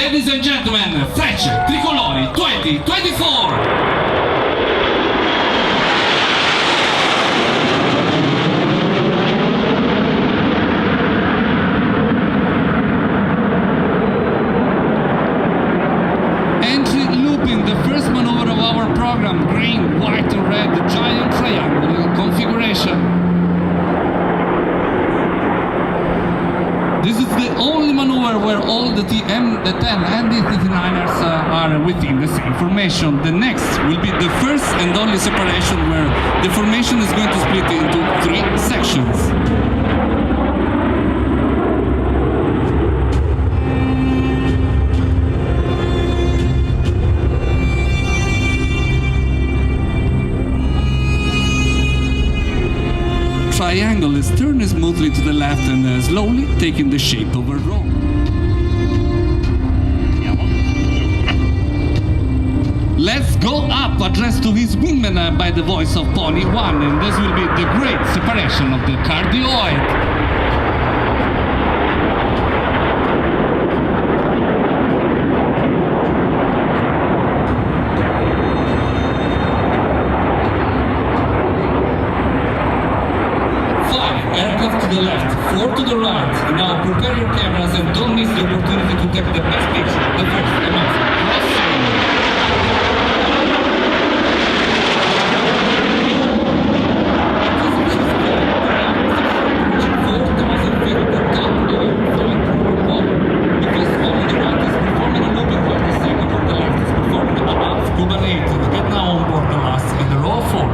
Ladies and gentlemen, Frecce Tricolori 2024! Green, white and red, the giant triangle configuration. This is the only maneuver where all the 10 and the 39ers are within the same formation. The next will be the first and only separation where the formation is going to split into 3 sections. Triangle is turned smoothly to the left and slowly taking the shape of a roll. Let's go up, addressed to his wingman by the voice of Pony 1, and this will be the great separation of the cardioid. To the left, 4 to the right. Now prepare your cameras and don't miss the opportunity to take the best picture. The first amazing crossing. Get now on board the last and the row 4.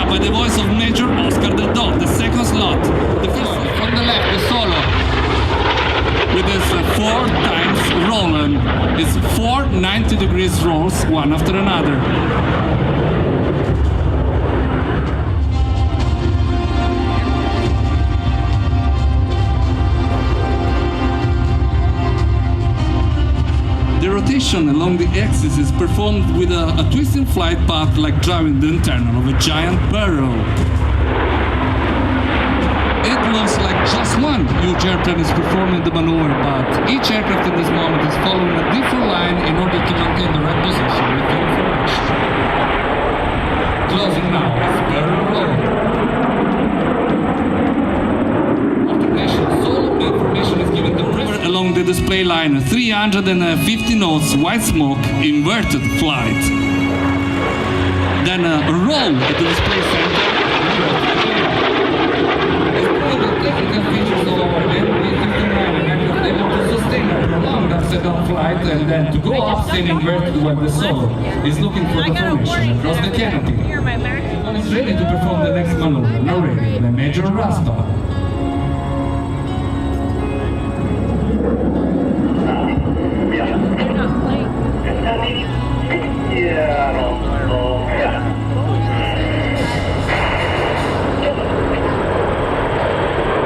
By the voice of Major Oscar the Dog, the second slot. The first from the left, the solo. With his 4 times rolling. It's 4 90 degrees rolls, one after another. The rotation along the axis is performed with a twisting flight path like driving the internal of a giant barrel. It looks like just one huge airplane is performing the maneuver, but each aircraft in this moment is following a different line in order to maintain the right position with the information. Closing now is barrel roll. Information is given the pressure along the display line, 350 knots, white smoke, inverted flight. Then roll at the display center. The technical features of our MD-59 are able to sustain a prolonged upside-down flight and then to go up and inverted where the solo is looking for the formation across the canopy. One is ready to perform the next maneuver. Now ready, the Major Raspa.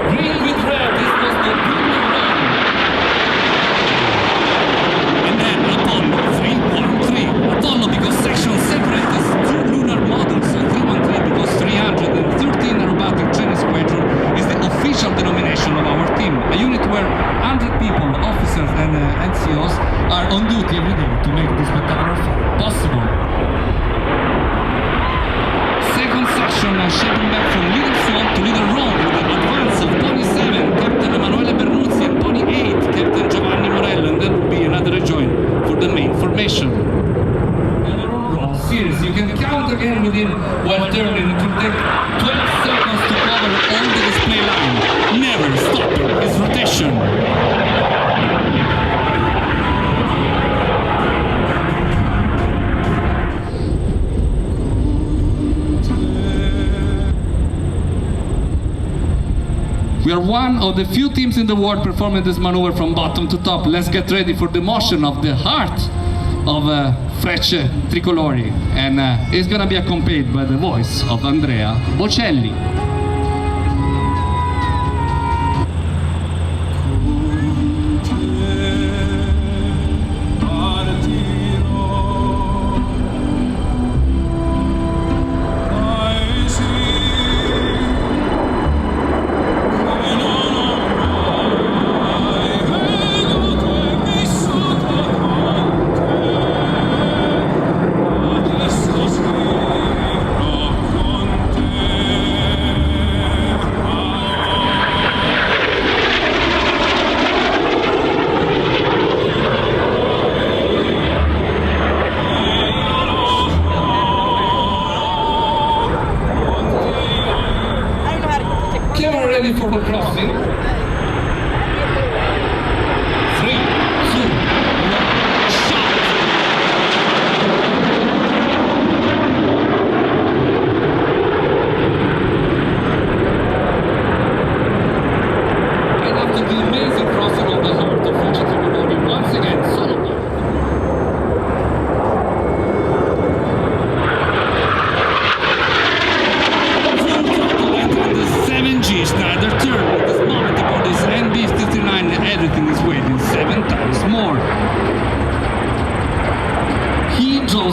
Green with red, this was the green run. And then Apollo 313. Apollo because section separate is 2 lunar models, and 313 because 313 aerobatic training squadron is the official denomination of our team. A unit where 100 people, officers and NCOs are on duty every day to make this spectacular flight possible. Second section shaping back from Little Front to Little Rome with the advance of Pony 7, Captain Emanuele Bernuzzi, and Pony 8, Captain Giovanni Morello, and then will be another rejoin for the main formation. Series, you can count again within while turning. It will take 12 seconds to cover all the display line, never stopping its rotation. We are one of the few teams in the world performing this maneuver from bottom to top. Let's get ready for the motion of the heart of Frecce Tricolori, and it's gonna be accompanied by the voice of Andrea Bocelli.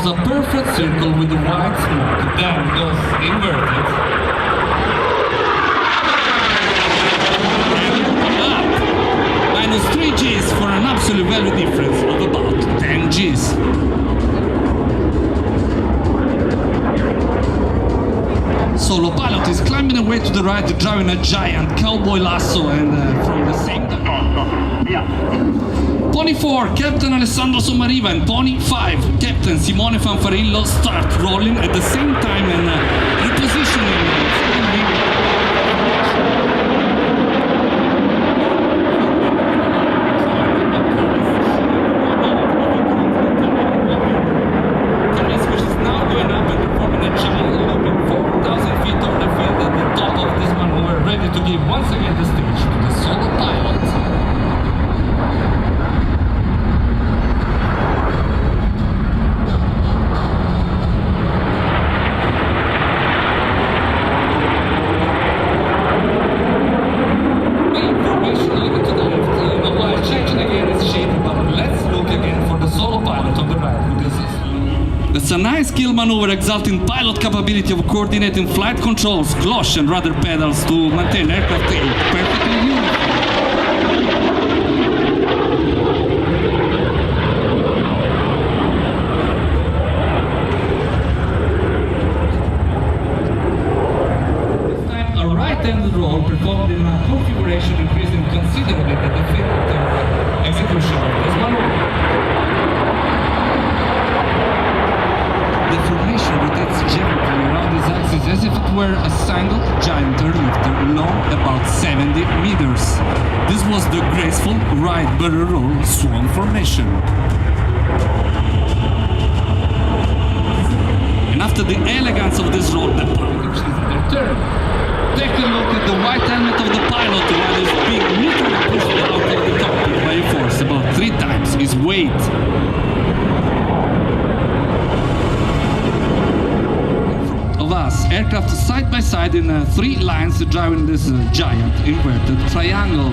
draws a perfect circle with the white smoke, then goes inverted. And up. Minus 3 Gs for an absolute value difference of about 10 Gs. Solo pilot is climbing away to the right, driving a giant cowboy lasso, and from the same time. Pony 4, Captain Alessandro Sommariva, and Pony 5, Captain Simone Fanfarillo start rolling at the same time and repositioning. It's a nice skill maneuver exalting pilot capability of coordinating flight controls, cloche and rudder pedals to maintain aircraft perfectly uniform. This time a right-handed roll performed in a configuration increasing considerably the difficulty of execution of this maneuver. The formation rotates gently around its axis as if it were a single giant airlifter long about 70 meters. This was the graceful right barrel roll swan formation. And after the elegance of this roll, the pilot is their turn. Take a look at the white helmet of the pilot while he's being literally pushed out of the cockpit by a force about 3 times his weight. Us, aircraft side by side in 3 lines driving this giant inverted triangle.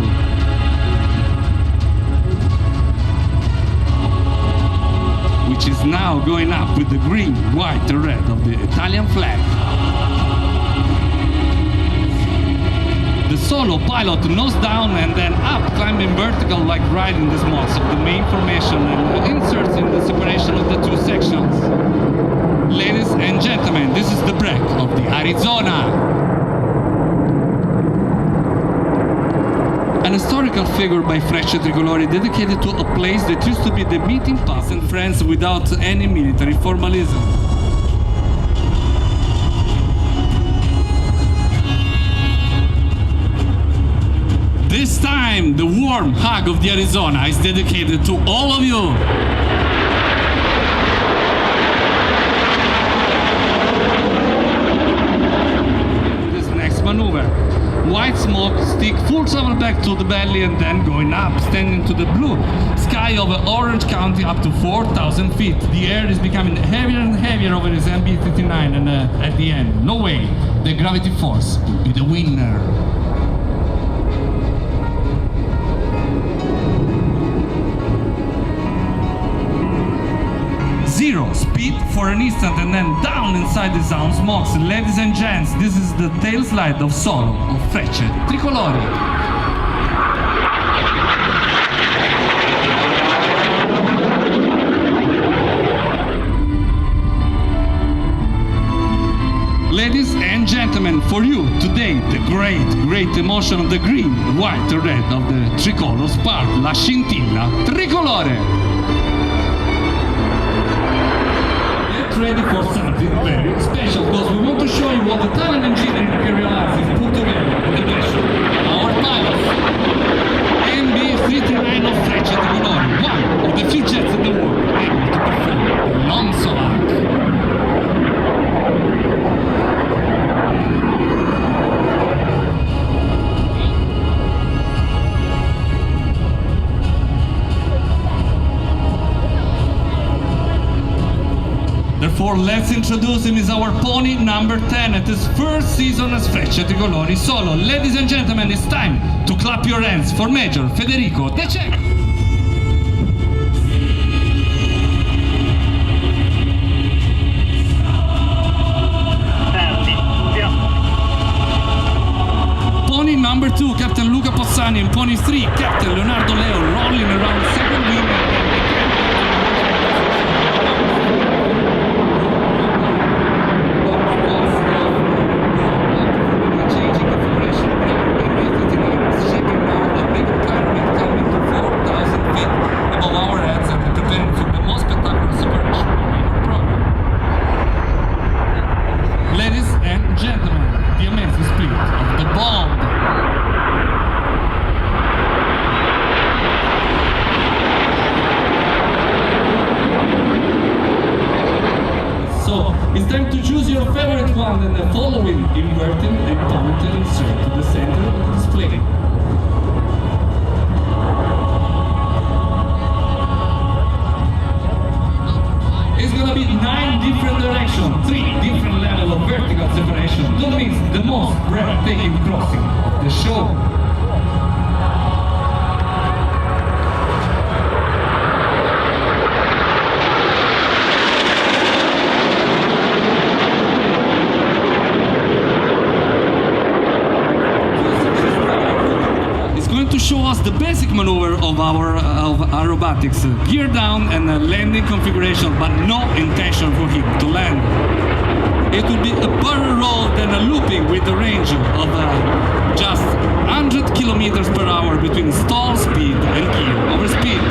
Which is now going up with the green, white and red of the Italian flag. The solo pilot nose down and then up, climbing vertical like riding the smokes of the main formation and inserts in the separation of the 2 sections. Ladies and gentlemen, this is the break of the Arizona. An historical figure by Frecce Tricolori dedicated to a place that used to be the meeting place and friends without any military formalism. This time, the warm hug of the Arizona is dedicated to all of you. Maneuver. White smoke, stick full travel back to the belly and then going up, standing to the blue sky over Orange County up to 4,000 feet. The air is becoming heavier and heavier over his MB-59 and at the end, no way, the gravity force will be the winner. Zero speed for an instant and then down inside the sound smokes. Ladies and gents, this is the tail slide of solo of Frecce Tricolori. Ladies and gentlemen, for you today the great emotion of the green, white and red of the tricolor spark, la scintilla tricolore. Ready for something very special because we want to show you what the talent engineering imperializes put together in the mission. Our pilots, MB-39 of Frecce Tricolori, one of the few jets in the world able to perform the long solac. Therefore, let's introduce him as our pony number 10 at his first season as Frecce Tricolori solo. Ladies and gentlemen, it's time to clap your hands for Major Federico De Cecco. 23, Captain Leonardo Leo rolling around second wing. It's time to choose your favorite one and the following inverted and pointed insert to the center of the display. It's gonna be 9 different directions, 3 different levels of vertical separation. Don't miss the most breathtaking crossing of the show. To show us the basic maneuver of our aerobatics, gear down and landing configuration, but no intention for him to land. It will be a barrel roll then a looping with a range of just 100 kilometers per hour between stall speed and gear over speed.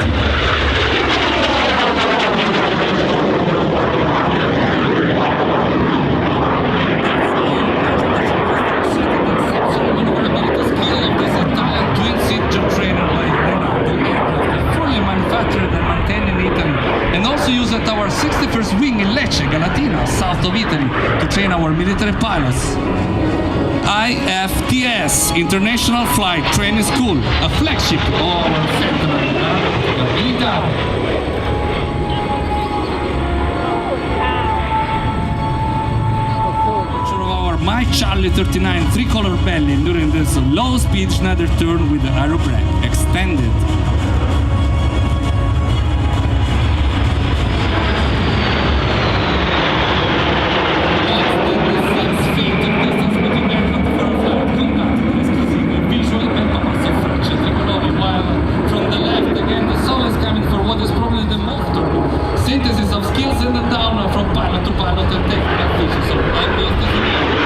Use at our 61st wing in Lecce, Galatina, south of Italy, to train our military pilots. IFTS, International Flight Training School, a flagship of our center, Militare. Of our My Charlie 39 tricolor belly during this low-speed Schneider turn with the aero brake extended. Synthesis of skills in the down from pilot to pilot and technical features of